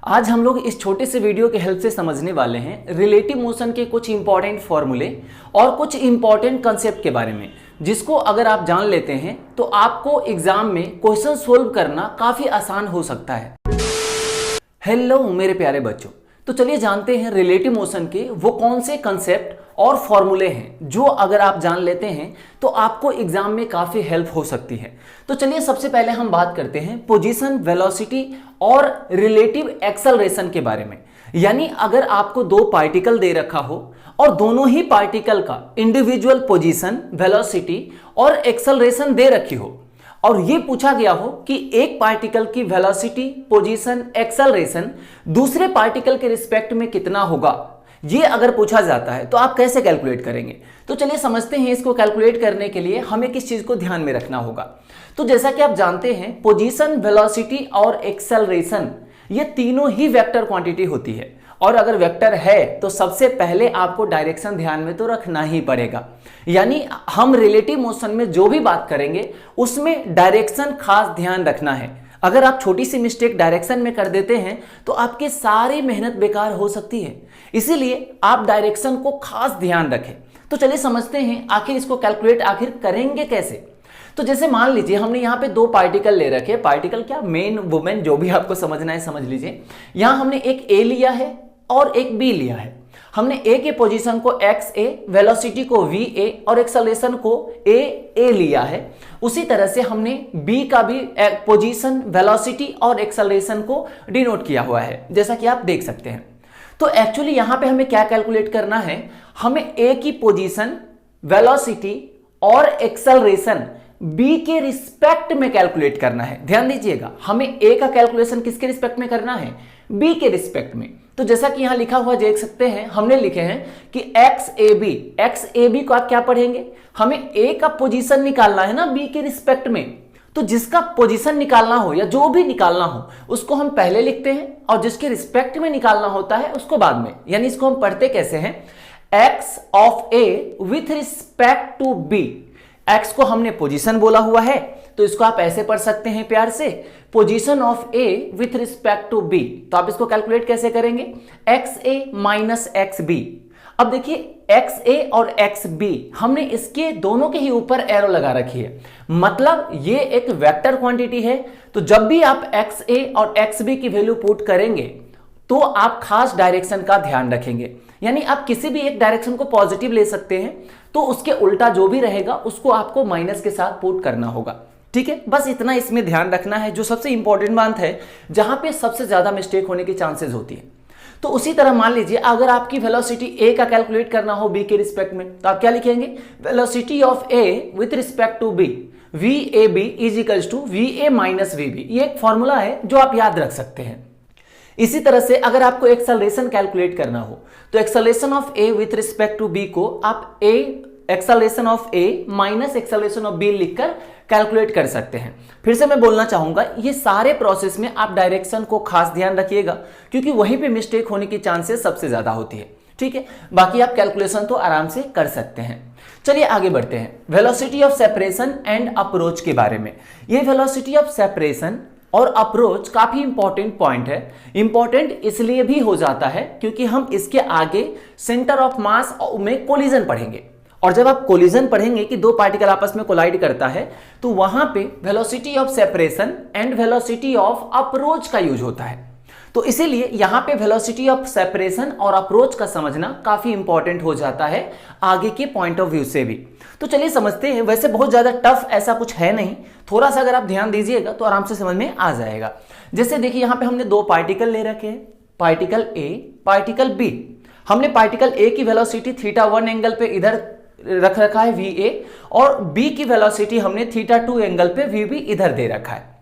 आज हम लोग इस छोटे से वीडियो के हेल्प से समझने वाले हैं रिलेटिव मोशन के कुछ इंपॉर्टेंट फॉर्मूले और कुछ इंपॉर्टेंट कंसेप्ट के बारे में, जिसको अगर आप जान लेते हैं तो आपको एग्जाम में क्वेश्चन सोल्व करना काफी आसान हो सकता है। हेलो मेरे प्यारे बच्चों, तो चलिए जानते हैं रिलेटिव मोशन के वो कौन से कंसेप्ट और फॉर्मूले हैं जो अगर आप जान लेते हैं तो आपको एग्जाम में काफी हेल्प हो सकती है। तो चलिए सबसे पहले हम बात करते हैं पोजीशन, वेलोसिटी और रिलेटिव एक्सेलरेशन के बारे में। यानी अगर आपको दो पार्टिकल दे रखा हो और दोनों ही पार्टिकल का इंडिविजुअल पोजीशन, वेलोसिटी और एक्सेलरेशन दे रखी हो और ये पूछा गया हो कि एक पार्टिकल की वेलोसिटी, पोजीशन, एक्सेलरेशन दूसरे पार्टिकल के रिस्पेक्ट में कितना होगा, ये अगर पूछा जाता है तो आप कैसे कैलकुलेट करेंगे। तो चलिए समझते हैं इसको कैलकुलेट करने के लिए हमें किस चीज को ध्यान में रखना होगा। तो जैसा कि आप जानते हैं पोजीशन, वेलोसिटी और एक्सेलरेशन ये तीनों ही वेक्टर क्वांटिटी होती है और अगर वेक्टर है तो सबसे पहले आपको डायरेक्शन ध्यान में तो रखना ही पड़ेगा। यानी हम रिलेटिव मोशन में जो भी बात करेंगे उसमें डायरेक्शन खास ध्यान रखना है। अगर आप छोटी सी मिस्टेक डायरेक्शन में कर देते हैं तो आपकी सारी मेहनत बेकार हो सकती है, इसीलिए आप डायरेक्शन को खास ध्यान रखें। तो चलिए समझते हैं आखिर इसको कैलकुलेट आखिर करेंगे कैसे। तो जैसे मान लीजिए हमने यहाँ पे दो पार्टिकल ले रखे, पार्टिकल क्या, मेन, वुमेन, जो भी आपको समझना है समझ लीजिए। यहाँ हमने एक ए लिया है और एक बी लिया है। हमने ए के पोजीशन को एक्स ए, वेलोसिटी को वी ए और एक्सेलरेशन को ए लिया है। उसी तरह से हमने बी का भी पोजीशन, वेलोसिटी और एक्सेलरेशन को डिनोट किया हुआ है, जैसा कि आप देख सकते हैं। तो एक्चुअली यहां पे हमें क्या कैलकुलेट करना है, हमें ए की पोजीशन, वेलोसिटी और एक्सेलरेशन बी के रिस्पेक्ट में कैलकुलेट करना है। ध्यान दीजिएगा, हमें ए का कैलकुलेशन किसके रिस्पेक्ट में करना है, बी के रिस्पेक्ट में। तो जैसा कि यहां लिखा हुआ देख सकते हैं, हमने लिखे हैं कि एक्स ए बी को आप क्या पढ़ेंगे, हमें ए का पोजीशन निकालना है ना बी के रिस्पेक्ट में। तो जिसका पोजीशन निकालना हो या जो भी निकालना हो उसको हम पहले लिखते हैं और जिसके रिस्पेक्ट में निकालना होता है उसको बाद में। यानी इसको हम पढ़ते कैसे हैं, x of A with respect to b. X को हमने पोजीशन बोला हुआ है तो इसको आप ऐसे पढ़ सकते हैं प्यार से, position of A with respect to b. तो आप इसको कैलकुलेट कैसे करेंगे, x a minus x b. अब देखिए एक्स ए और एक्स बी हमने इसके दोनों के ही ऊपर एरो लगा रखी है, मतलब ये एक वेक्टर क्वांटिटी है। तो जब भी आप एक्स ए और एक्स बी की वैल्यू पुट करेंगे तो आप खास डायरेक्शन का ध्यान रखेंगे। यानी आप किसी भी एक डायरेक्शन को पॉजिटिव ले सकते हैं तो उसके उल्टा जो भी रहेगा उसको आपको माइनस के साथ पुट करना होगा। ठीक है, बस इतना इसमें ध्यान रखना है, जो सबसे इंपॉर्टेंट बात है, जहां पे सबसे ज्यादा मिस्टेक होने की चांसेस होती है। तो उसी तरह मान लीजिए अगर आपकी वेलोसिटी ए का कैलकुलेट करना हो बी के रिस्पेक्ट में तो आप क्या लिखेंगे, velocity of A with respect to b, v a b is equals to v a minus v b. ये एक फॉर्मूला है जो आप याद रख सकते हैं। इसी तरह से अगर आपको एक्सेलरेशन कैलकुलेट करना हो तो acceleration of A with respect to B को आप A acceleration of A minus acceleration of B लिखकर कैलकुलेट कर सकते हैं। फिर से मैं बोलना चाहूंगा, ये सारे प्रोसेस में आप डायरेक्शन को खास ध्यान रखिएगा क्योंकि वहीं पे मिस्टेक होने की चांसेस सबसे ज्यादा होती है। ठीक है, बाकी आप कैलकुलेशन तो आराम से कर सकते हैं। चलिए आगे बढ़ते हैं velocity of separation and approach के बारे में। ये वेलोसिटी ऑफ सेपरेशन और अप्रोच काफी इंपॉर्टेंट पॉइंट है। इंपॉर्टेंट इसलिए भी हो जाता है क्योंकि हम इसके आगे सेंटर ऑफ मास में कोलिजन पढ़ेंगे और जब आप कोलिजन पढ़ेंगे कि दो पार्टिकल आपस में कोलाइड करता है तो वहां पे velocity of separation and velocity of approach का यूज होता है। तो इसीलिए यहां पे वेलोसिटी ऑफ सेपरेशन और अप्रोच का समझना काफी इंपॉर्टेंट हो जाता है आगे के पॉइंट ऑफ व्यू से भी। तो चलिए समझते हैं। वैसे बहुत ज्यादा टफ ऐसा कुछ है नहीं, थोड़ा सा अगर आप ध्यान दीजिएगा तो आराम से समझ में आ जाएगा। जैसे देखिए यहां पे हमने दो पार्टिकल ले रखे हैं, पार्टिकल ए, पार्टिकल बी। हमने पार्टिकल ए की वेलोसिटी θ1 एंगल पे इधर रख रखा है वी ए और बी की वेलोसिटी हमने θ2 एंगल पे वी बी इधर दे रखा है।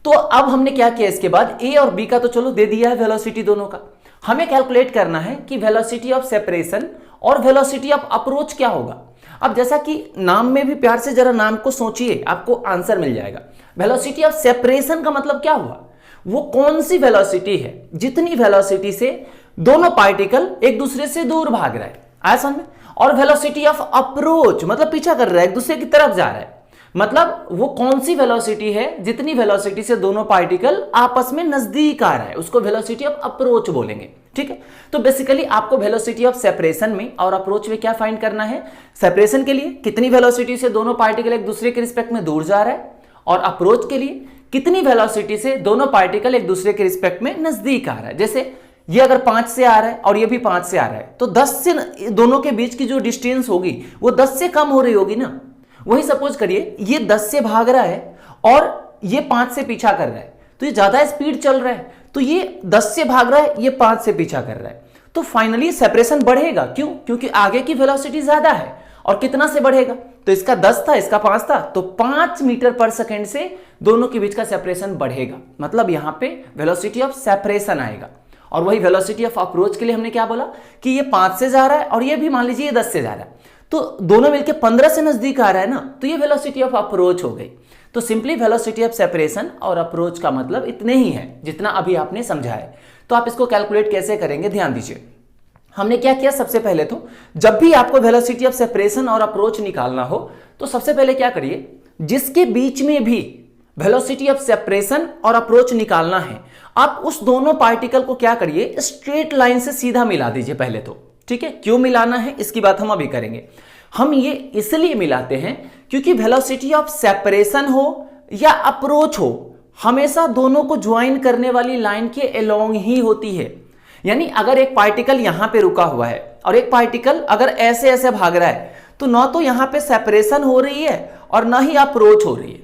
तो अब हमने क्या किया, इसके बाद ए और बी का तो चलो दे दिया है वेलोसिटी दोनों का, हमें कैलकुलेट करना है कि वेलोसिटी ऑफ सेपरेशन और वेलोसिटी ऑफ अप्रोच क्या होगा। अब जैसा कि नाम में भी प्यार से जरा नाम को सोचिए, आपको आंसर मिल जाएगा। वेलोसिटी ऑफ सेपरेशन का मतलब क्या हुआ, वो कौन सी वेलोसिटी है जितनी वेलोसिटी से दोनों पार्टिकल एक दूसरे से दूर भाग रहे हैं, आया समझ में। और वेलोसिटी ऑफ अप्रोच मतलब पीछा कर रहा है, एक दूसरे की तरफ जा रहा है, मतलब वो कौन सी वेलोसिटी है जितनी वेलोसिटी से दोनों पार्टिकल आपस में नजदीक आ रहा है, उसको वेलोसिटी ऑफ अप्रोच बोलेंगे। ठीक है, तो बेसिकली आपको वेलोसिटी ऑफ सेपरेशन में और अप्रोच में क्या फाइंड करना है, सेपरेशन के लिए कितनी वेलोसिटी से दोनों पार्टिकल एक दूसरे के रिस्पेक्ट में दूर जा रहा है, और अप्रोच के लिए कितनी वेलोसिटी से दोनों पार्टिकल एक दूसरे के रिस्पेक्ट में नजदीक आ रहा है। जैसे ये अगर 5 से आ रहा है और ये भी 5 से आ रहा है, तो 10 से दोनों के बीच की जो डिस्टेंस होगी वो 10 से कम हो रही होगी ना। वही सपोज करिए ये 10 से भाग रहा है और ये 5 से पीछा कर रहा है, तो ये ज्यादा स्पीड चल रहा है, तो ये 10 से भाग रहा है, ये 5 से पीछा कर रहा है, तो फाइनली सेपरेशन बढ़ेगा। क्यों? क्योंकि आगे की वेलोसिटी ज्यादा है। और कितना से बढ़ेगा, तो इसका 10 था, इसका 5 था, तो 5 मीटर पर सेकेंड से दोनों के बीच का सेपरेशन बढ़ेगा। मतलब यहां पे वेलोसिटी ऑफ सेपरेशन आएगा। और वही वेलोसिटी ऑफ अप्रोच के लिए हमने क्या बोला कि ये 5 से जा रहा है और ये भी मान लीजिए ये 10 से जा रहा है, तो दोनों मिलकर 15 से नजदीक आ रहा है ना, तो ये वेलोसिटी ऑफ अप्रोच हो गई। तो सिंपली वेलोसिटी ऑफ सेपरेशन और अप्रोच का मतलब इतने ही है जितना अभी आपने समझा है। तो आप इसको कैलकुलेट कैसे करेंगे, ध्यान दीजिए। हमने क्या किया, सबसे पहले तो जब भी आपको वेलोसिटी ऑफ सेपरेशन और अप्रोच निकालना हो तो सबसे पहले क्या करिए, जिसके बीच में भी वेलोसिटी ऑफ सेपरेशन और अप्रोच निकालना है, आप उस दोनों पार्टिकल को क्या करिए, स्ट्रेट लाइन से सीधा मिला दीजिए पहले तो। ठीक है, क्यों मिलाना है इसकी बात हम अभी करेंगे। हम ये इसलिए मिलाते हैं क्योंकि वेलोसिटी ऑफ सेपरेशन हो या अप्रोच हो, हमेशा दोनों को ज्वाइन करने वाली लाइन के अलोंग ही होती है। यानी अगर एक पार्टिकल यहां पे रुका हुआ है और एक पार्टिकल अगर ऐसे ऐसे भाग रहा है, तो ना तो यहां पे सेपरेशन हो रही है और ना ही अप्रोच हो रही है।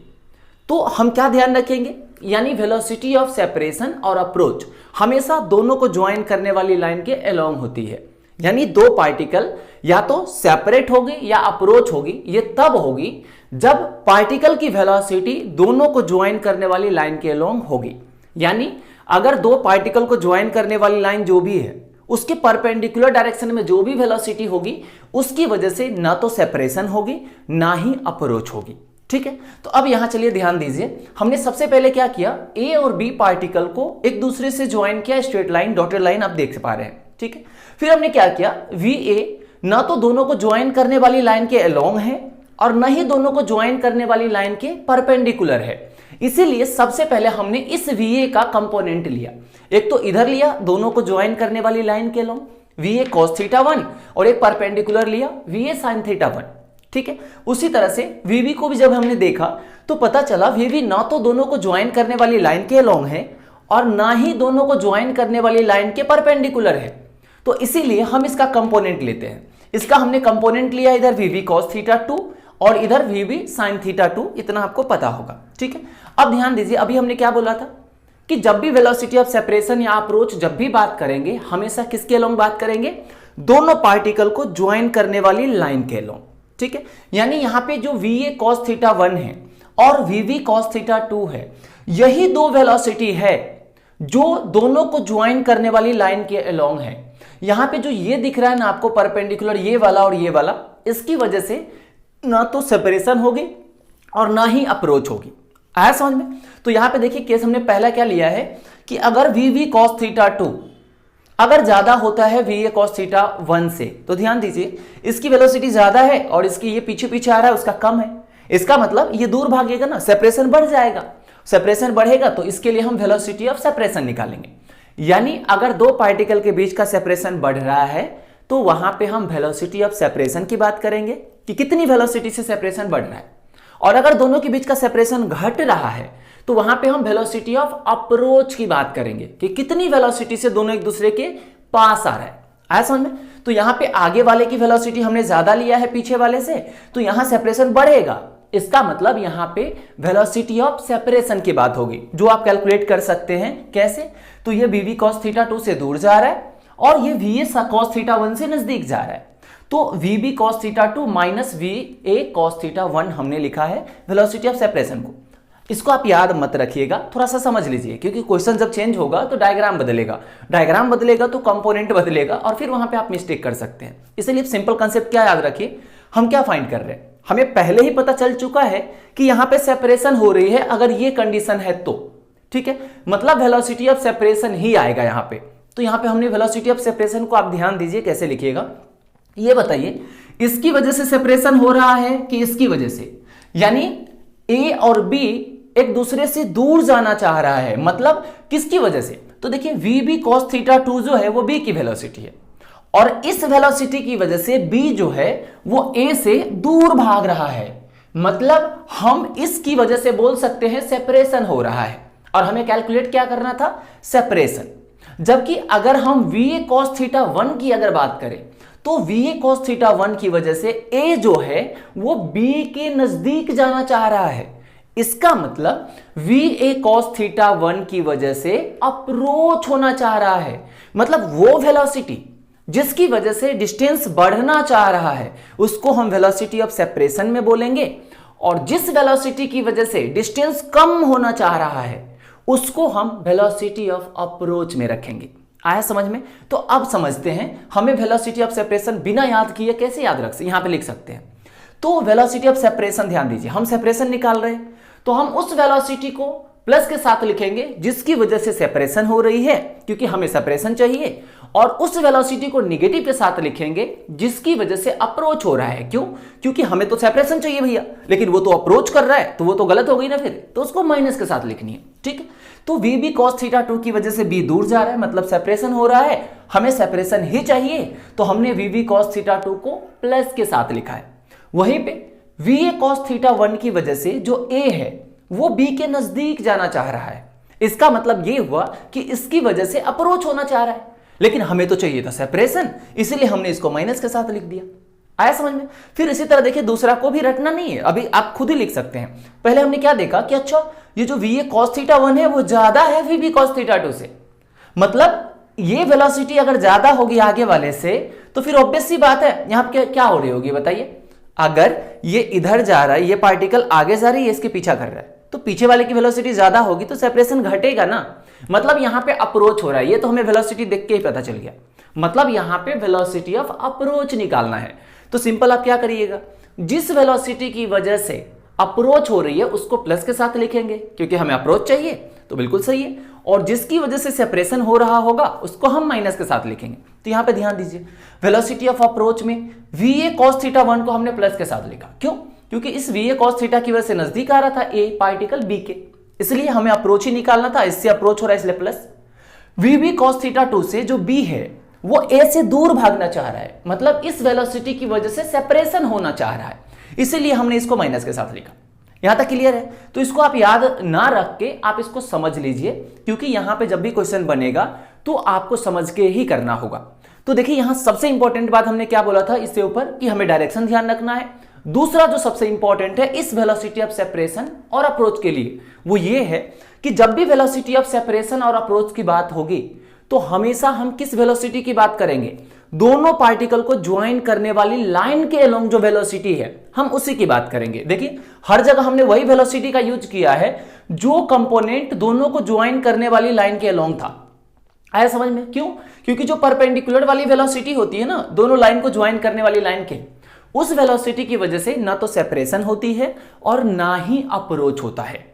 तो हम क्या ध्यान रखेंगे, यानी वेलोसिटी ऑफ सेपरेशन और अप्रोच हमेशा दोनों को ज्वाइन करने वाली लाइन के अलोंग होती है। यानी दो पार्टिकल या तो सेपरेट होगी या अप्रोच होगी, ये तब होगी जब पार्टिकल की वेलोसिटी दोनों को ज्वाइन करने वाली लाइन के अलोंग होगी। यानी अगर दो पार्टिकल को ज्वाइन करने वाली लाइन जो भी है उसके परपेंडिकुलर डायरेक्शन में जो भी वेलोसिटी होगी, उसकी वजह से ना तो सेपरेशन होगी ना ही अप्रोच होगी। ठीक है, तो अब यहां चलिए ध्यान दीजिए, हमने सबसे पहले क्या किया, ए और बी पार्टिकल को एक दूसरे से ज्वाइन किया, स्ट्रेट लाइन, डॉटेड लाइन आप देख पा रहे हैं। ठीक है, फिर हमने क्या किया, वी ए ना तो दोनों को ज्वाइन करने वाली लाइन के अलोंग है और न ही दोनों को ज्वाइन करने वाली लाइन के परपेंडिकुलर है। इसीलिए सबसे पहले हमने इस वी ए का कंपोनेंट लिया, एक तो इधर लिया दोनों को ज्वाइन करने वाली लाइन के along we a cos theta 1, और एक परपेंडिकुलर लिया वी ए साइन थीटा 1। ठीक है, उसी तरह से वी बी को भी जब हमने देखा तो पता चला वी बी ना तो दोनों को ज्वाइन करने वाली लाइन के अलोंग है और ना ही दोनों को ज्वाइन करने वाली लाइन के परपेंडिकुलर है। तो इसीलिए हम इसका कंपोनेंट लेते हैं। इसका हमने कंपोनेंट लिया इधर वी बी कॉस थीटा 2 और इधर वी बी साइन थीटा 2, इतना आपको पता होगा। ठीक है, अब ध्यान दीजिए, अभी हमने क्या बोला था कि जब भी वेलोसिटी ऑफ सेपरेशन या अप्रोच जब भी बात करेंगे, हमेशा किसके अलोंग बात करेंगे, दोनों पार्टिकल को ज्वाइन करने वाली लाइन के अलोंग। ठीक है, यानी यहां पे जो वी ए कॉस थीटा 1 है और वी बी कॉस थीटा 2 है, यही दो वेलोसिटी है जो दोनों को ज्वाइन करने वाली लाइन के अलोंग है। यहां पे जो ये दिख रहा है ना आपको परपेंडिकुलर, ये वाला और ये वाला, इसकी वजह से ना तो सेपरेशन होगी और ना ही अप्रोच होगी। आया समझ में? तो यहां पे देखिए केस हमने पहला क्या लिया है कि अगर वी वी कॉस थीटा 2 अगर ज्यादा होता है वी ए कॉस थीटा 1 से, तो ध्यान दीजिए इसकी वेलोसिटी ज्यादा है और इसकी ये पीछे पीछे आ रहा है उसका कम है। इसका मतलब ये दूर भागेगा ना, सेपरेशन बढ़ जाएगा। सेपरेशन बढ़ेगा तो इसके लिए हम वेलोसिटी ऑफ सेपरेशन निकालेंगे। यानी अगर दो पार्टिकल के बीच का सेपरेशन बढ़ रहा है तो वहां पे हम वेलोसिटी ऑफ सेपरेशन की बात करेंगे कि कितनी वेलोसिटी से सेपरेशन बढ़ रहा है, और अगर दोनों के बीच का सेपरेशन घट रहा है तो वहां पे हम वेलोसिटी ऑफ अप्रोच की बात करेंगे कि कितनी वेलोसिटी से दोनों एक दूसरे के पास आ रहा है। आया समझ में? तो यहां पे आगे वाले की वेलोसिटी हमने ज्यादा लिया है पीछे वाले से, तो यहां सेपरेशन बढ़ेगा। इसका मतलब यहां पे वेलोसिटी ऑफ सेपरेशन की बात होगी, जो आप कैलकुलेट कर सकते हैं। कैसे? तो ये वी वी कॉस थीटा 2 से दूर जा रहा है और ये वी ए कॉस थीटा 1 से नजदीक जा रहा है, तो v b cos theta 2 minus v a cos theta 1 हमने लिखा है वेलोसिटी ऑफ सेपरेशन को। इसको आप याद मत रखिएगा, थोड़ा सा समझ लीजिए, क्योंकि क्वेश्चन जब चेंज होगा तो डायग्राम बदलेगा, डायग्राम बदलेगा तो कंपोनेंट बदलेगा और फिर वहां पे आप मिस्टेक कर सकते हैं। इसलिए सिंपल कंसेप्ट क्या याद रखिए, हम क्या फाइंड कर रहे हैं, हमें पहले ही पता चल चुका है कि यहां पे सेपरेशन हो रही है अगर ये कंडीशन है तो। ठीक है, मतलब वेलोसिटी ऑफ सेपरेशन ही आएगा यहां पे। तो यहां पे हमने वेलोसिटी ऑफ सेपरेशन को आप ध्यान दीजिए कैसे लिखिएगा, ये बताइए इसकी वजह से सेपरेशन हो रहा है कि इसकी वजह से। यानी ए और बी एक दूसरे से दूर जाना चाह रहा है, मतलब किसकी वजह से? तो देखिए वी cos थीटा 2 जो है वो बी की वेलोसिटी है, और इस वेलोसिटी की वजह से बी जो है वो ए से दूर भाग रहा है, मतलब हम इसकी वजह से बोल सकते हैं सेपरेशन हो रहा है, और हमें कैलकुलेट क्या करना था? सेपरेशन। जबकि अगर हम वी cos थीटा 1 की अगर बात करें तो वी cos थीटा 1 की वजह से ए जो है वो बी के नजदीक जाना चाह रहा है। इसका मतलब वी cos थीटा 1 की वजह से अप्रोच होना चाह रहा है, मतलब वो वेलोसिटी जिसकी वजह से डिस्टेंस बढ़ना चाह रहा है उसको हम वेलोसिटी ऑफ सेपरेशन में बोलेंगे, और जिस वेलोसिटी की वजह से डिस्टेंस कम होना चाह रहा है उसको हम वेलोसिटी ऑफ अप्रोच में रखेंगे। आया समझ में? तो अब समझते हैं हमें वेलोसिटी ऑफ सेपरेशन बिना याद किए कैसे याद रख सकते, यहां पे लिख सकते हैं। तो वेलोसिटी ऑफ सेपरेशन, ध्यान दीजिए हम सेपरेशन निकाल रहे हैं तो हम उस वेलोसिटी को प्लस के साथ लिखेंगे जिसकी वजह से सेपरेशन हो रही है, क्योंकि हमें सेपरेशन चाहिए, और उस वेलोसिटी को निगेटिव के साथ लिखेंगे जिसकी वजह से अप्रोच हो रहा है। क्यों? क्योंकि हमें तो सेपरेशन चाहिए भैया, लेकिन वो तो अप्रोच कर रहा है तो वो तो गलत हो गई ना, फिर तो उसको माइनस के साथ लिखनी है। ठीक है, तो वी cos थीटा 2 की वजह से बी दूर जा रहा है, मतलब सेपरेशन हो रहा है, हमें सेपरेशन ही चाहिए, तो हमने वी cos थीटा 2 को प्लस के साथ लिखा है। वहीं पे वी cos थीटा 1 की वजह से जो ए है वो बी के नजदीक जाना चाह रहा है, इसका मतलब ये हुआ कि इसकी वजह से अप्रोच होना चाह रहा है, लेकिन हमें तो चाहिए था सेपरेशन, इसीलिए हमने इसको माइनस के साथ लिख दिया। आया समझ में? फिर इसी तरह देखिए दूसरा को भी रटना नहीं है, अभी आप खुद ही लिख सकते हैं। पहले हमने क्या देखा कि अच्छा ये जो वी cos थीटा 1 है वो ज्यादा है वी cos थीटा 2 से, मतलब ये वेलोसिटी अगर ज्यादा होगी आगे वाले से तो फिर ऑब्वियस सी बात है यहां पे क्या हो रही होगी बताइए? अगर ये इधर जा रहा है, ये पार्टिकल आगे जा रही है, इसके पीछा कर रहा है, तो पीछे वाले की वेलोसिटी ज्यादा होगी तो सेपरेशन घटेगा ना, मतलब यहां पे अप्रोच हो रहा है। ये तो हमें वेलोसिटी देख के ही पता चल गया, मतलब यहां पे वेलोसिटी ऑफ अप्रोच निकालना है। तो सिंपल आप क्या करिएगा, जिस वेलोसिटी की वजह से अप्रोच हो रही है उसको प्लस के साथ लिखेंगे क्योंकि हमें अप्रोच चाहिए, तो बिल्कुल सही है, और जिसकी वजह से सेपरेशन हो रहा होगा उसको हम माइनस के साथ लिखेंगे। तो यहां पे ध्यान दीजिए वेलोसिटी ऑफ अप्रोच में वी cos थीटा 1 को हमने प्लस के साथ लिखा, क्यों? क्योंकि इस वी cos थीटा की वजह से नजदीक आ रहा था ए पार्टिकल बी के, इसलिए हमें अप्रोच ही निकालना था, इससे अप्रोच हो रहा है इसलिए प्लस। वी cos थीटा 2 से जो बी है वो ए से दूर भागना चाह रहा है, मतलब इस वेलोसिटी की वजह से सेपरेशन होना चाह रहा है, इसीलिए हमने इसको माइनस के साथ लिखा। यहां तक क्लियर है? तो इसको आप याद ना रख के आप इसको समझ लीजिए, क्योंकि यहां पे जब भी क्वेश्चन बनेगा तो आपको समझ के ही करना होगा। तो देखिए यहां सबसे इंपॉर्टेंट बात हमने क्या बोला था इससे ऊपर कि हमें डायरेक्शन ध्यान रखना है। दूसरा जो सबसे इंपॉर्टेंट है इस वेलोसिटी ऑफ सेपरेशन और अप्रोच के लिए वो ये है कि जब भी वेलोसिटी ऑफ सेपरेशन और अप्रोच की बात होगी तो हमेशा हम किस वेलोसिटी की बात करेंगे? दोनों पार्टिकल को ज्वाइन करने वाली लाइन के अलोंग जो वेलोसिटी है हम उसी की बात करेंगे। देखिए हर जगह हमने वही वेलोसिटी का यूज किया है जो कंपोनेंट दोनों को ज्वाइन करने वाली लाइन के अलोंग था। आया समझ में? क्यों? क्योंकि जो परपेंडिकुलर वाली वेलोसिटी होती है ना दोनों लाइन को ज्वाइन करने वाली लाइन के, उस वेलोसिटी की वजह से ना तो सेपरेशन होती है और ना ही अप्रोच होता है।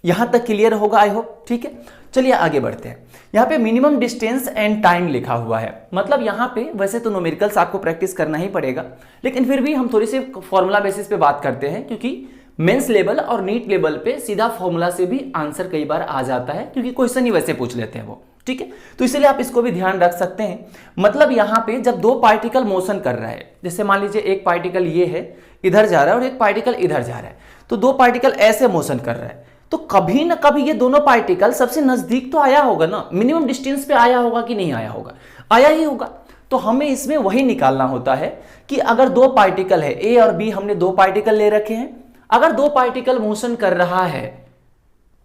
यहां तक क्लियर होगा आई होप? ठीक है, चलिए आगे बढ़ते हैं। यहां पे मिनिमम डिस्टेंस एंड टाइम लिखा हुआ है, मतलब यहां पे वैसे तो न्यूमेरिकल्स आपको प्रैक्टिस करना ही पड़ेगा, लेकिन फिर भी हम थोड़ी सी फॉर्मूला बेसिस पे बात करते हैं, क्योंकि मेंस लेवल और नीट लेवल पे सीधा फॉर्मूला से भी आंसर कई बार आ जाता है, क्योंकि क्वेश्चन ही वैसे पूछ लेते हैं वो। ठीक है, तो इसलिए आप इसको भी ध्यान रख सकते हैं। मतलब यहां पे जब दो पार्टिकल मोशन कर रहा है, जैसे मान लीजिए एक पार्टिकल ये है इधर जा रहा है और एक पार्टिकल इधर जा रहा है, तो दो पार्टिकल ऐसे मोशन कर रहा है, तो कभी ना कभी ये दोनों पार्टिकल सबसे नजदीक तो आया होगा ना, मिनिमम डिस्टेंस पे आया होगा कि नहीं आया होगा? आया ही होगा। तो हमें इसमें वही निकालना होता है कि अगर दो पार्टिकल है ए और बी, हमने दो पार्टिकल ले रखे हैं, अगर दो पार्टिकल मोशन कर रहा है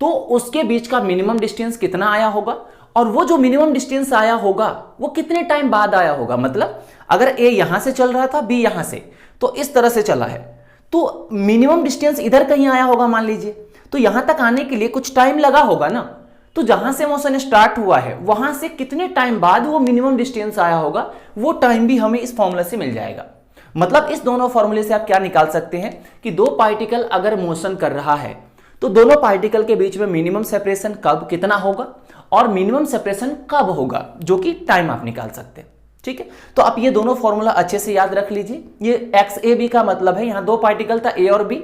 तो उसके बीच का मिनिमम डिस्टेंस कितना आया होगा, और वो जो मिनिमम डिस्टेंस आया होगा वो कितने टाइम बाद आया होगा। मतलब अगर ए यहां से चल रहा था, बी यहां से, तो इस तरह से चला है, तो मिनिमम डिस्टेंस इधर कहीं आया होगा मान लीजिए, तो यहां तक आने के लिए कुछ टाइम लगा होगा ना, तो जहां से मोशन स्टार्ट हुआ है वहां से कितने टाइम बाद वो मिनिमम डिस्टेंस आया होगा, वो टाइम भी हमें इस फॉर्मूला से मिल जाएगा। मतलब इस दोनों फॉर्मूले से आप क्या निकाल सकते हैं कि दो पार्टिकल अगर मोशन कर रहा है तो दोनों पार्टिकल के बीच में मिनिमम सेपरेशन कब कितना होगा और मिनिमम सेपरेशन कब होगा, जो कि टाइम आप निकाल सकते हैं। ठीक है, तो आप ये दोनों फॉर्मूला अच्छे से याद रख लीजिए। ये एक्स ए बी का मतलब है, यहां दो पार्टिकल था ए और बी,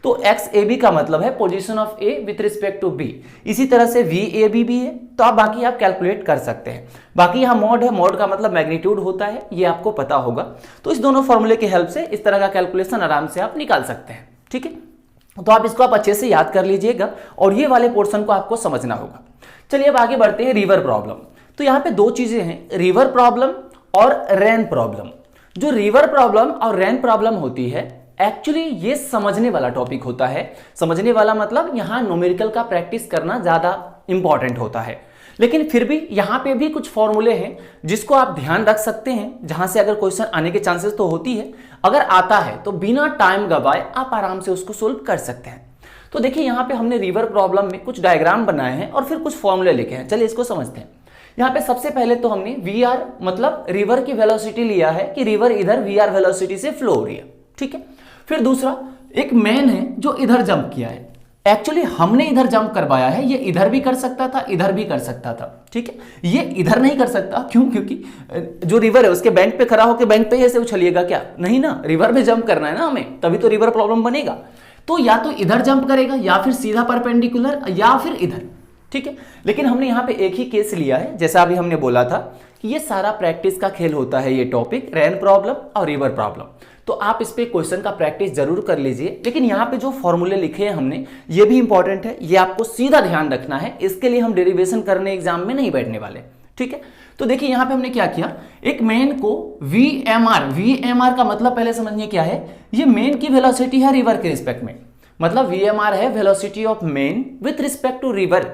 तो एक्स ए बी का मतलब है position of A with respect to b. इसी तरह से वी ए बी भी है, तो आप बाकी आप कैलकुलेट कर सकते हैं। बाकी यहाँ मॉड है, मॉड का मतलब मैग्नीट्यूड होता है, ये आपको पता होगा। तो इस दोनों फॉर्मूले की हेल्प से इस तरह का कैलकुलेशन आराम से आप निकाल सकते हैं। ठीक है, तो आप इसको आप अच्छे से याद कर लीजिएगा और ये वाले पोर्शन को आपको समझना होगा। चलिए अब आगे बढ़ते हैं रिवर प्रॉब्लम। तो यहाँ पे दो चीजें हैं, रिवर प्रॉब्लम और रेन प्रॉब्लम। जो रिवर प्रॉब्लम और रेन प्रॉब्लम होती है, एक्चुअली ये समझने वाला टॉपिक होता है। समझने वाला मतलब यहाँ न्यूमेरिकल का प्रैक्टिस करना ज्यादा इंपॉर्टेंट होता है, लेकिन फिर भी यहाँ पे भी कुछ फॉर्मूले हैं जिसको आप ध्यान रख सकते हैं, जहां से अगर क्वेश्चन आने के चांसेस तो होती है, अगर आता है तो बिना टाइम गवाए आप आराम से उसको सोल्व कर सकते हैं। तो देखिए यहाँ पे हमने रिवर प्रॉब्लम में कुछ डायग्राम बनाए हैं और फिर कुछ फॉर्मूले लिखे हैं। चलिए इसको समझते हैं। यहाँ पे सबसे पहले तो हमने वी आर मतलब रिवर की वेलोसिटी लिया है कि रिवर इधर वी आर वेलोसिटी से फ्लो हो रही है। ठीक है, फिर दूसरा एक मैन है जो इधर जंप किया है। एक्चुअली हमने इधर जंप करवाया है, ये इधर भी कर सकता था, इधर भी कर सकता था। ठीक है, ये इधर नहीं कर सकता, क्यों? क्योंकि जो रिवर है उसके बैंक पे खड़ा होकर बैंक पे ऐसे उछलिएगा क्या? नहीं ना, रिवर में जंप करना है ना हमें, तभी तो रिवर प्रॉब्लम बनेगा। तो या तो इधर जंप करेगा या फिर सीधा परपेंडिकुलर या फिर इधर। ठीक है, लेकिन हमने यहाँ पे एक ही केस लिया है, जैसा अभी हमने बोला था कि ये सारा प्रैक्टिस का खेल होता है। ये टॉपिक रेन प्रॉब्लम और रिवर प्रॉब्लम, तो आप इस पे क्वेश्चन का प्रैक्टिस जरूर कर लीजिए। लेकिन यहाँ पे जो फॉर्मूले लिखे हैं हमने, ये भी इंपॉर्टेंट है, ये आपको सीधा ध्यान रखना है। इसके लिए हम डेरिवेशन करने एग्जाम में नहीं बैठने वाले। ठीक है, तो देखिए यहाँ पे हमने क्या किया, एक मेन को वीएमआर का मतलब पहले समझिए क्या है। ये मेन की वेलोसिटी है रिवर के रिस्पेक्ट में, मतलब वीएमआर है velocity of man with respect to river.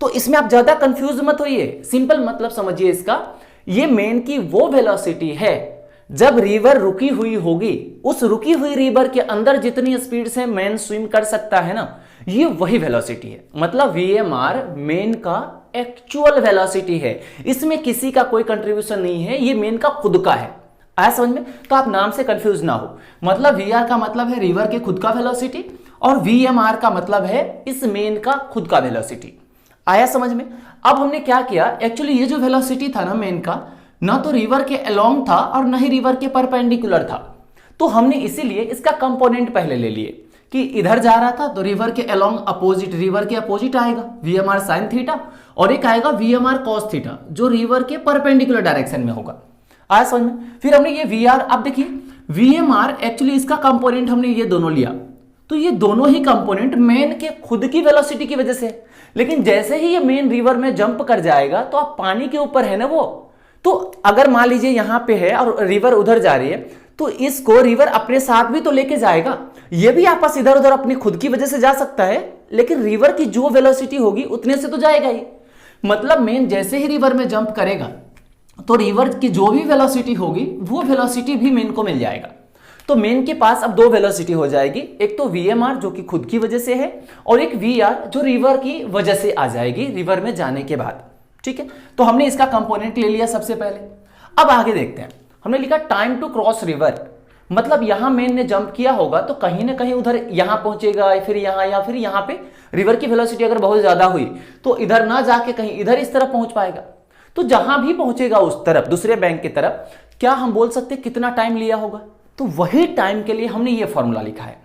तो इसमें आप ज्यादा कंफ्यूज मत होइए, सिंपल मतलब समझिए इसका। ये मेन की वो वेलोसिटी है जब रिवर रुकी हुई होगी, उस रुकी हुई रिवर के अंदर जितनी स्पीड से मेन स्विम कर सकता है ना, ये वही वेलोसिटी है। मतलब वीएमआर मेन का एक्चुअल वेलोसिटी है, इसमें किसी का कोई कंट्रीब्यूशन नहीं है, ये मेन का खुद का है। आया समझ में? तो आप नाम से कंफ्यूज ना हो। मतलब वीआर का मतलब है रिवर के खुद का वेलोसिटी और वीएमआर का मतलब है इस मेन का खुद का वेलोसिटी। आया समझ में? अब हमने क्या किया, एक्चुअली ये जो वेलोसिटी था ना मेन का, ना तो रिवर के अलोंग था और ना ही रिवर के परपेंडिकुलर था। तो हमने इसीलिए इसका कंपोनेंट पहले ले लिए कि इधर जा रहा था तो रिवर के अलोंग अपोजिट, रिवर के अपोजिट आएगा वीएमआर साइन थीटा, और एक आएगा वीएमआर कॉस थीटा जो रिवर के परपेंडिकुलर डायरेक्शन में होगा। आया समझ में? फिर हमने ये वीआर, अब देखिए वीएमआर एक्चुअली इसका कंपोनेंट हमने ये दोनों लिया, तो ये दोनों ही कंपोनेंट मेन के खुद की वेलोसिटी की वजह से। लेकिन जैसे ही ये मेन रिवर में जंप कर जाएगा तो आप पानी के ऊपर है ना वो, तो अगर मान लीजिए यहां पे है और रिवर उधर जा रही है, तो इसको रिवर अपने साथ भी तो लेके जाएगा। ये भी आपस इधर उधर अपनी खुद की वजह से जा सकता है, लेकिन रिवर की जो वेलोसिटी होगी उतने से तो जाएगा ही। मतलब मेन जैसे ही रिवर में जंप करेगा तो रिवर की जो भी वेलोसिटी होगी वो वेलोसिटी भी मेन को मिल जाएगा। तो मेन के पास अब दो वेलोसिटी हो जाएगी, एक तो वीएमआर जो कि खुद की वजह से है, और एक वीआर जो रिवर की वजह से आ जाएगी रिवर में जाने के बाद। ठीक है, तो हमने इसका कंपोनेंट ले लिया सबसे पहले। अब आगे देखते हैं, हमने लिखा टाइम टू क्रॉस रिवर, मतलब यहां मेन ने जंप किया होगा तो कहीं ना कहीं उधर यहां पहुंचेगा, फिर यहां या फिर यहां पे रिवर की वेलोसिटी अगर बहुत ज्यादा हुई तो इधर ना जाके कहीं इधर इस तरफ पहुंच पाएगा। तो जहां भी पहुंचेगा उस तरफ, दूसरे बैंक की तरफ, क्या हम बोल सकते कितना टाइम लिया होगा? तो वही टाइम के लिए हमने ये फॉर्मूला लिखा है।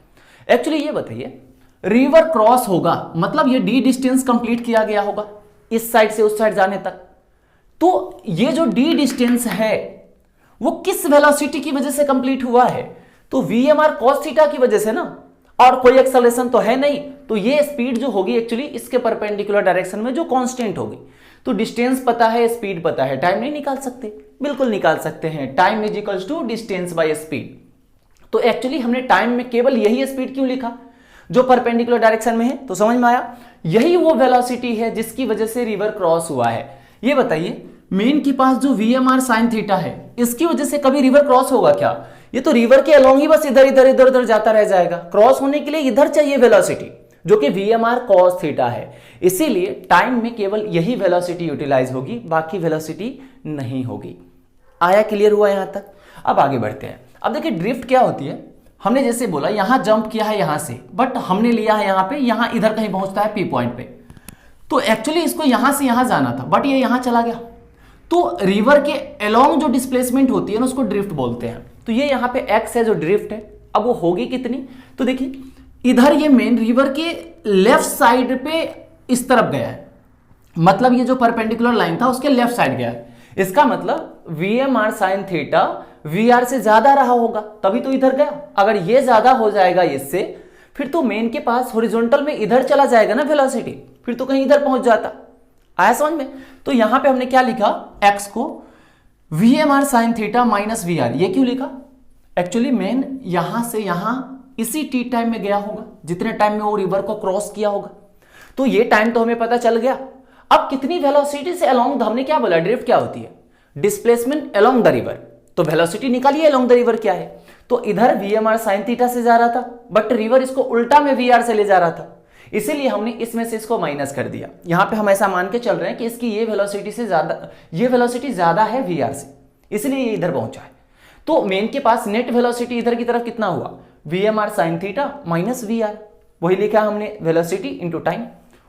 एक्चुअली ये बताइए, रिवर क्रॉस होगा मतलब ये डी डिस्टेंस कंप्लीट किया गया होगा इस साइड से उस साइड जाने तक। तो ये जो डी डिस्टेंस है वो किस वेलोसिटी की वजह से कंप्लीट हुआ है? तो वीएमआर कॉस थीटा की वजह से ना, और कोई एक्सेलरेशन तो है नहीं। तो ये स्पीड जो होगी एक्चुअली इसके परपेंडिकुलर डायरेक्शन में जो कांस्टेंट होगी। तो डिस्टेंस पता है, स्पीड पता है, टाइम नहीं निकाल सकते? बिल्कुल निकाल सकते हैं। Time is equals to distance by speed. तो एक्चुअली हमने टाइम में केवल यही स्पीड क्यों लिखा जो परपेंडिकुलर डायरेक्शन में है? तो समझ में आया, यही वो वेलोसिटी है जिसकी वजह से रिवर क्रॉस हुआ है। ये बताइए, मेन के पास जो वीएमआर साइन थीटा है इसकी वजह से कभी रिवर क्रॉस होगा क्या? ये तो रिवर के अलोंग ही बस इधर इधर इधर उधर जाता रह जाएगा। क्रॉस होने के लिए इधर चाहिए वेलोसिटी जो कि वीएमआर कॉस थीटा है। इसीलिए टाइम में केवल यही वेलोसिटी यूटिलाइज होगी, बाकी वेलोसिटी नहीं होगी। आया क्लियर हुआ यहां तक? अब आगे बढ़ते हैं। अब देखिए ड्रिफ्ट क्या होती है। हमने जैसे बोला यहां जंप किया है यहां से, बट हमने लिया है यहां पे, यहां इधर कहीं पहुंचता है पी पॉइंट पे। तो एक्चुअली इसको यहां से यहां जाना था, बट ये यहां चला गया। तो रिवर के अलोंग जो डिस्प्लेसमेंट होती है ना उसको ड्रिफ्ट बोलते हैं। तो ये यहाँ पे एक्स है जो ड्रिफ्ट है। अब वो होगी कितनी? तो देखिए इधर ये मेन रिवर के लेफ्ट साइड पे इस तरफ गया है, मतलब ये जो परपेंडिकुलर लाइन था उसके लेफ्ट साइड गया है। इसका मतलब VMR sin थीटा VR से ज्यादा रहा होगा, तभी तो इधर गया। अगर ये ज्यादा हो जाएगा इससे, फिर तो मेन के पास हॉरिजॉन्टल में इधर चला जाएगा ना वेलोसिटी, फिर तो कहीं इधर पहुंच जाता। आया समझ में? तो यहां पे हमने क्या लिखा, x को VMR sin theta minus VR। ये क्यों लिखा? एक्चुअली मेन यहां से यहां इसी t टाइम में गया होगा, जितने टाइम में वो रिवर को क्रॉस किया होगा। तो ये टाइम तो हमें पता चल गया। अब कितनी वेलोसिटी से अलोंग, हमने क्या बोला, ड्रिफ्ट क्या होती है, डिस्प्लेसमेंट अलोंग द रिवर। तो वेलोसिटी निकालिए अलोंग द रिवर क्या है। तो इधर VMR sin थीटा से जा रहा था, बट रिवर इसको उल्टा में VR से ले जा रहा था, इसीलिए हमने इसमें से इसको माइनस कर दिया। यहां पे हम ऐसा मान के चल रहे हैं कि इसकी ये वेलोसिटी से ज्यादा, ये वेलोसिटी ज्यादा है VR से, इसलिए ये इधर पहुंचा है। तो मेन के पास नेट वेलोसिटी इधर की तरफ कितना हुआ, VMR sin theta minus VR। वही लिखा हमने, वेलोसिटी इंटू टाइम,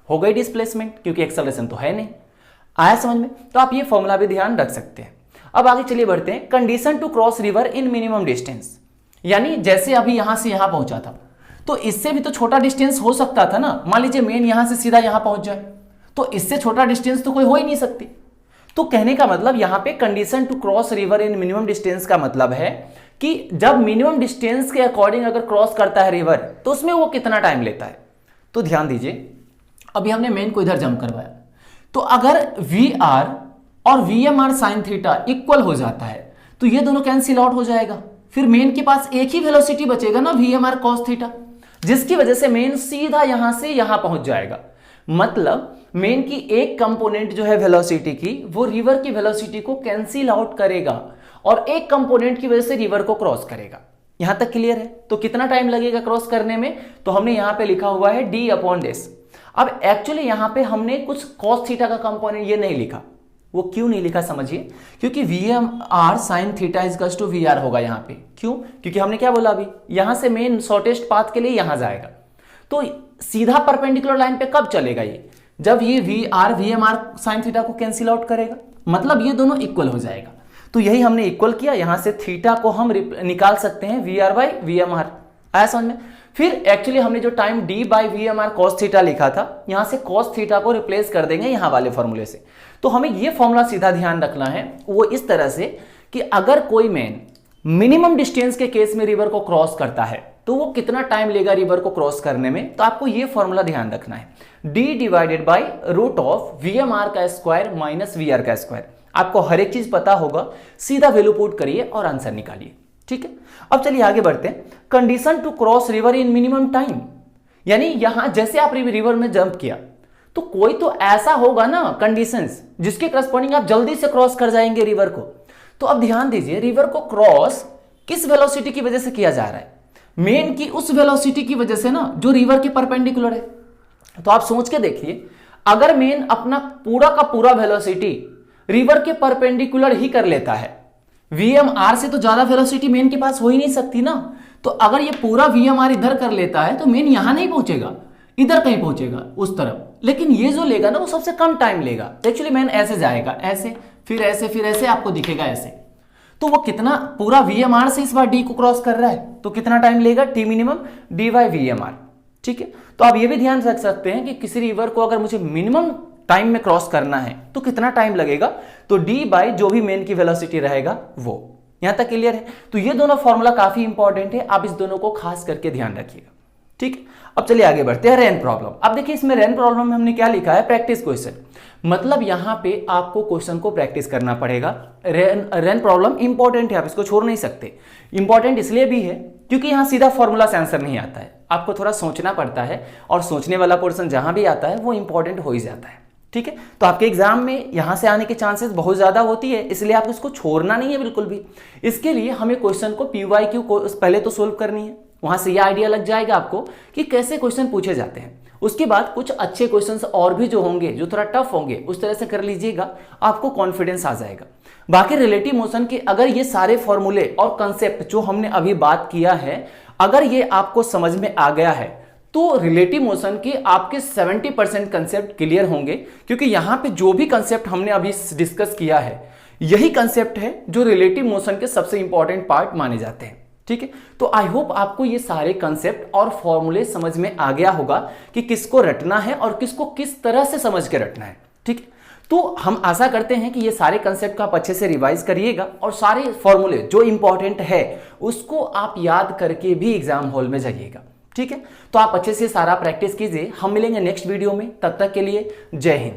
हो गई डिस्प्लेसमेंट, क्योंकि एक्सेलरेशन तो है नहीं। आया समझ में? तो आप ये फॉर्मूला भी ध्यान रख सकते हैं। अब आगे चलिए बढ़ते हैं। Condition to cross river in minimum distance, यानी जैसे अभी यहां से यहां पहुंचा था, तो इससे भी तो छोटा डिस्टेंस हो सकता था ना। मान लीजिए मेन यहां से सीधा यहां पहुंच जाए, तो इससे छोटा डिस्टेंस तो कोई हो ही नहीं सकती। तो कहने का मतलब यहां पे condition to cross river in minimum distance का मतलब है कि जब मिनिमम डिस्टेंस के अकॉर्डिंग अगर क्रॉस करता है रिवर, तो उसमें वो कितना टाइम लेता है। तो ध्यान दीजिए, अभी हमने मेन को इधर जंप करवाया, तो अगर VR और VMR sin थीटा इक्वल हो जाता है, तो ये दोनों कैंसिल आउट हो जाएगा। फिर मेन के पास एक ही वेलोसिटी बचेगा ना, VMR cos थीटा, जिसकी वजह से मेन सीधा यहां से यहां पहुंच जाएगा। मतलब मेन की एक कंपोनेंट जो है वेलोसिटी की, वो रिवर की वेलोसिटी को कैंसिल आउट करेगा और एक कंपोनेंट की वजह से रिवर को क्रॉस करेगा। यहां तक क्लियर है? तो कितना टाइम लगेगा क्रॉस करने में, तो हमने यहां पे लिखा हुआ है d/s। अब एक्चुअली यहां पे हमने कुछ cos थीटा का कंपोनेंट ये नहीं लिखा। वो क्यों नहीं लिखा समझिए, क्योंकि VMR sin theta equals to VR होगा यहां पे। क्यों? क्योंकि हमने क्या बोला, अभी यहां से मेन शॉर्टेस्ट पाथ के लिए यहां जाएगा, तो सीधा परपेंडिकुलर लाइन पे कब चलेगा ये, जब ये VR VMR sin थीटा को कैंसिल आउट करेगा, मतलब ये दोनों इक्वल हो जाएगा। तो यही हमने इक्वल किया, यहां से थीटा को हम निकाल सकते हैं VR/VMR। आया समझ में? फिर एक्चुअली हमने जो टाइम d/VMR cos थीटा लिखा था, यहां से cos थीटा को रिप्लेस कर देंगे यहां वाले फॉर्मूले से। तो हमें ये फॉर्मूला सीधा ध्यान रखना है, वो इस तरह से कि अगर कोई मैन मिनिमम डिस्टेंस के केस में रिवर को क्रॉस करता है, तो वो कितना टाइम लेगा रिवर को क्रॉस करने में। तो आपको ये फॉर्मूला ध्यान रखना है, d/√VMR का स्क्वायर माइनस VR का स्क्वायर। आपको हर एक चीज पता होगा, सीधा वैल्यू पुट करिए और आंसर निकालिए। ठीक है, अब चलिए आगे बढ़ते हैं। Condition to cross river in minimum time, यानी यहां जैसे आप रिवर में जंप किया, तो कोई तो ऐसा होगा ना कंडीशंस जिसके करस्पॉन्डिंग आप जल्दी से क्रॉस कर जाएंगे रिवर को। तो अब ध्यान दीजिए, रिवर को क्रॉस किस वेलोसिटी की वजह से किया जा रहा है, मेन की उस वेलोसिटी की वजह से ना जो रिवर के परपेंडिकुलर है। तो आप सोच के देखिए, अगर मेन अपना पूरा का पूरा वेलोसिटी रिवर के परपेंडिकुलर ही कर लेता है, VMR से तो ज्यादा वेलोसिटी मेन के पास हो ही नहीं सकती ना। तो अगर ये पूरा VMR इधर कर लेता है, तो मेन यहां नहीं पहुंचेगा, इधर कहीं पहुंचेगा उस तरफ। लेकिन ये जो लेगा ना, वो सबसे कम टाइम लेगा। एक्चुअली मेन ऐसे जाएगा, ऐसे, फिर ऐसे, फिर ऐसे, आपको दिखेगा ऐसे। तो वो कितना, पूरा VMR से इस बार D को क्रॉस कर रहा है, तो कितना टाइम लेगा, T मिनिमम d/VMR। ठीक है, तो आप ये भी ध्यान रख सकते हैं कि किसी रिवर को अगर मुझे मिनिमम टाइम में क्रॉस करना है तो कितना टाइम लगेगा, तो d/ जो भी मेन की वेलोसिटी रहेगा वो। यहां तक क्लियर है? तो ये दोनों फॉर्मूला काफी इंपॉर्टेंट है, आप इस दोनों को खास करके ध्यान रखिएगा। ठीक, अब चलिए आगे बढ़ते हैं। Rain problem. अब देखिए, इसमें रेन प्रॉब्लम में हमने क्या लिखा है, प्रैक्टिस क्वेश्चन। मतलब यहां पे आपको क्वेश्चन को प्रैक्टिस करना पड़ेगा। रेन प्रॉब्लम इंपॉर्टेंट है, आप इसको छोड़ नहीं सकते। इंपॉर्टेंट इसलिए भी है क्योंकि यहां सीधा फॉर्मूला से आंसर नहीं आता है, आपको थोड़ा सोचना पड़ता है, और सोचने वाला पोर्शन जहां भी आता है वो इंपॉर्टेंट हो ही जाता है। ठीक है, तो आपके एग्जाम में यहां से आने के चांसेस बहुत ज्यादा होती है, इसलिए आपको इसको छोड़ना नहीं है बिल्कुल भी। इसके लिए हमें क्वेश्चन को PYQ को पहले तो सोल्व करनी है, वहां से यह आइडिया लग जाएगा आपको कि कैसे क्वेश्चन पूछे जाते हैं। उसके बाद कुछ अच्छे क्वेश्चंस और भी जो होंगे, जो थोड़ा टफ होंगे, उस तरह से कर लीजिएगा, आपको कॉन्फिडेंस आ जाएगा। बाकी रिलेटिव मोशन के अगर ये सारे फॉर्मूले और कंसेप्ट जो हमने अभी बात किया है, अगर ये आपको समझ में आ गया है, तो रिलेटिव मोशन के आपके 70% कंसेप्ट क्लियर होंगे। क्योंकि यहां पे जो भी कंसेप्ट हमने अभी डिस्कस किया है, यही कंसेप्ट है जो रिलेटिव मोशन के सबसे इंपॉर्टेंट पार्ट माने जाते हैं। ठीक है। तो आई होप आपको ये सारे कंसेप्ट और फॉर्मूले समझ में आ गया होगा कि किसको रटना है और किसको किस तरह से समझ के रटना है। ठीक है, तो हम आशा करते हैं कि ये सारे कंसेप्ट का आप अच्छे से रिवाइज करिएगा और सारे फॉर्मूले जो इंपॉर्टेंट है उसको आप याद करके भी एग्जाम हॉल में जाइएगा। ठीक है, तो आप अच्छे से सारा प्रैक्टिस कीजिए। हम मिलेंगे नेक्स्ट वीडियो में, तब तक के लिए जय हिंद।